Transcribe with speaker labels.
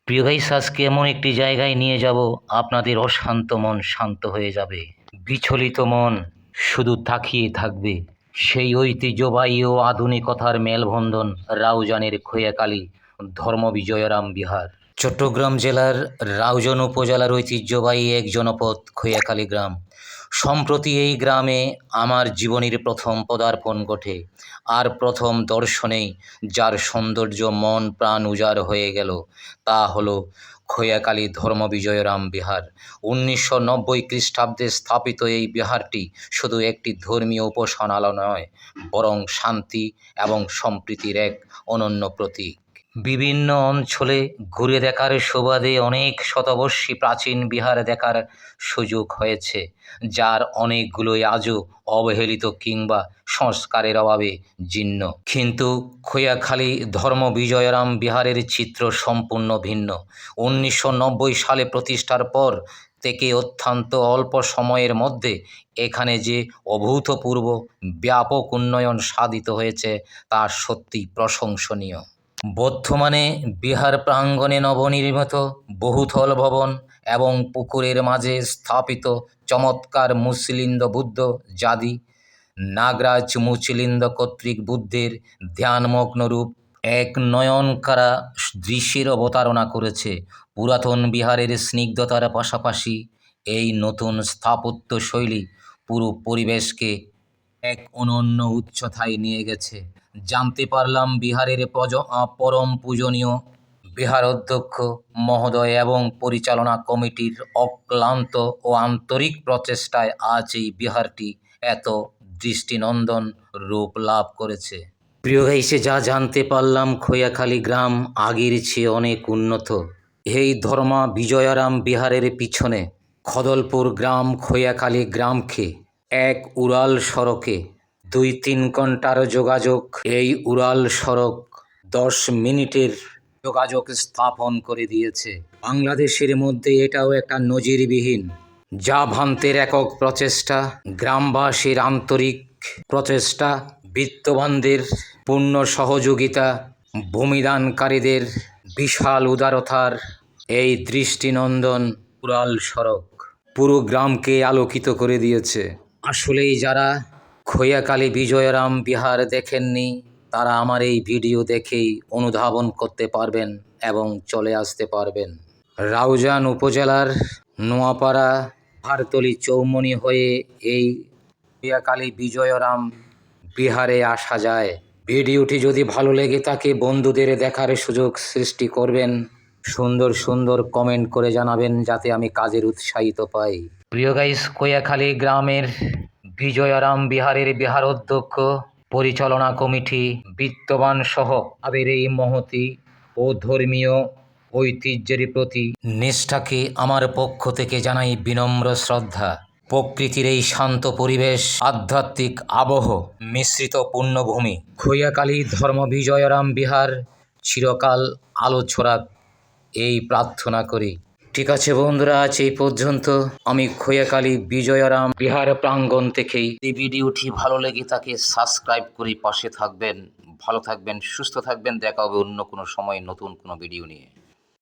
Speaker 1: প্রিয় গাইস, আজকে এমন একটি জায়গায় নিয়ে যাব আপনাদের অশান্ত মন শান্ত হয়ে যাবে। বিচলিত মন শুধু তাকিয়ে থাকবে সেই ঐতিহ্যবাহী ও আধুনিকতার মেলবন্ধন রাউজানের খোয়াখালী ধর্মবিজয়রাম বিহার। চট্টগ্রাম জেলার রাউজান উপজেলার ঐতিহ্যবাহী এক জনপদ খোয়াখালী গ্রাম। সম্প্রতি এই গ্রামে আমার জীবনের প্রথম পদার্পণ ঘটে, আর প্রথম দর্শনেই যার সৌন্দর্য মন প্রাণ উজাড় হয়ে গেল তা হলো খোয়াখালী ধর্মবিজয়রাম বিহার। ১৯৯০ খ্রিস্টাব্দে স্থাপিত এই বিহারটি শুধু একটি ধর্মীয় উপাসনালয় নয়, বরং শান্তি এবং সম্প্রীতির এক অনন্য প্রতীক। বিভিন্ন অঞ্চলে ঘুরে দেখার সুবাদে অনেক শতবর্ষী প্রাচীন বিহার দেখার সুযোগ হয়েছে, যার অনেকগুলোই আজও অবহেলিত কিংবা সংস্কারের অভাবে জীর্ণ। কিন্তু খোয়াখালী ধর্মবিজয়রাম বিহারের চিত্র সম্পূর্ণ ভিন্ন। ১৯৯০ সালে প্রতিষ্ঠার পর থেকে অত্যন্ত অল্প সময়ের মধ্যে এখানে যে অভূতপূর্ব ব্যাপক উন্নয়ন সাধিত হয়েছে তা সত্যি প্রশংসনীয়। বর্তমানে বিহার প্রাঙ্গণে নবনির্মিত বহুতল ভবন এবং পুকুরের মাঝে স্থাপিত চমৎকার মুচলিন্দ বুদ্ধ জাদি, নাগরাজ মুচলিন্দ কর্তৃক বুদ্ধের ধ্যানমগ্ন রূপ এক নয়নকাড়া দৃশ্যের অবতারণা করেছে। পুরাতন বিহারের স্নিগ্ধতার পাশাপাশি এই নতুন স্থাপত্যশৈলী পুরো পরিবেশকে এক অনন্য উচ্চতায় নিয়ে গেছে। জানতে পারলাম বিহারের পরম পূজনীয় বিহার অধ্যক্ষ মহোদয় এবং পরিচালনা কমিটির অক্লান্ত ও আন্তরিক প্রচেষ্টায় আজ এই বিহারটি এত দৃষ্টিনন্দন রূপ লাভ করেছে। প্রিয় গাইসে, যা জানতে পারলাম খোয়াখালী গ্রাম আগের চেয়ে অনেক উন্নত। এই ধর্মা বিজয়ারাম বিহারের পিছনে খদলপুর গ্রাম খোয়াখালী গ্রামকে এক উড়াল সড়কে ২-৩ ঘন্টার যোগাযোগ। এই উড়াল সড়ক ১০ মিনিটের যোগাযোগ স্থাপন করে দিয়েছে। বাংলাদেশের মধ্যে এটাও একটা নজিরবিহীন, যা ভান্তের একক প্রচেষ্টা, গ্রামবাসীর আন্তরিক প্রচেষ্টা, বিত্তবানদের পূর্ণ সহযোগিতা, ভূমিদানকারীদের বিশাল উদারতার এই দৃষ্টিনন্দন উড়াল সড়ক পুরো গ্রামকে আলোকিত করে দিয়েছে। আসলেই যারা খোয়াখালী বিজয়রাম বিহার দেখেননি তারা আমার এই ভিডিও দেখেই অনুধাবন করতে পারবেন এবং চলে আসতে পারবেন। রাউজান উপজেলার নোয়াপাড়া পাহাড়তলী চৌমনি হয়ে এই খোয়াখালী বিজয়রাম বিহারে আসা যায়। ভিডিওটি যদি ভালো লেগে থাকে বন্ধুদের দেখার সুযোগ সৃষ্টি করবেন, সুন্দর সুন্দর কমেন্ট করে জানাবেন যাতে আমি কাজের উৎসাহিত পাই। প্রিয় গাইস, খোয়াখালী গ্রামের বিজয়রাম বিহারের বিহার অধ্যক্ষ, পরিচালনা কমিটি, বিত্তবান সহ তাদের এই মহতি ও ধর্মীয় ঐতিহ্যের প্রতি নিষ্ঠাকে আমার পক্ষ থেকে জানাই বিনম্র শ্রদ্ধা। প্রকৃতির এই শান্ত পরিবেশ, আধ্যাত্মিক আবহ মিশ্রিত পুণ্যভূমি খোয়াখালী ধর্মবিজয়রাম বিহার চিরকাল আলো ছড়াক এই প্রার্থনা করি। ঠিক আছে বন্ধুরা, আজ এই পর্যন্ত। আমি খোয়াখালী বিজয়রাম বিহার প্রাঙ্গণ থেকেই। এই ভিডিওটি ভালো লেগে থাকে সাবস্ক্রাইব করে পাশে থাকবেন। ভালো থাকবেন, সুস্থ থাকবেন। দেখা হবে অন্য কোনো সময় নতুন কোনো ভিডিও নিয়ে।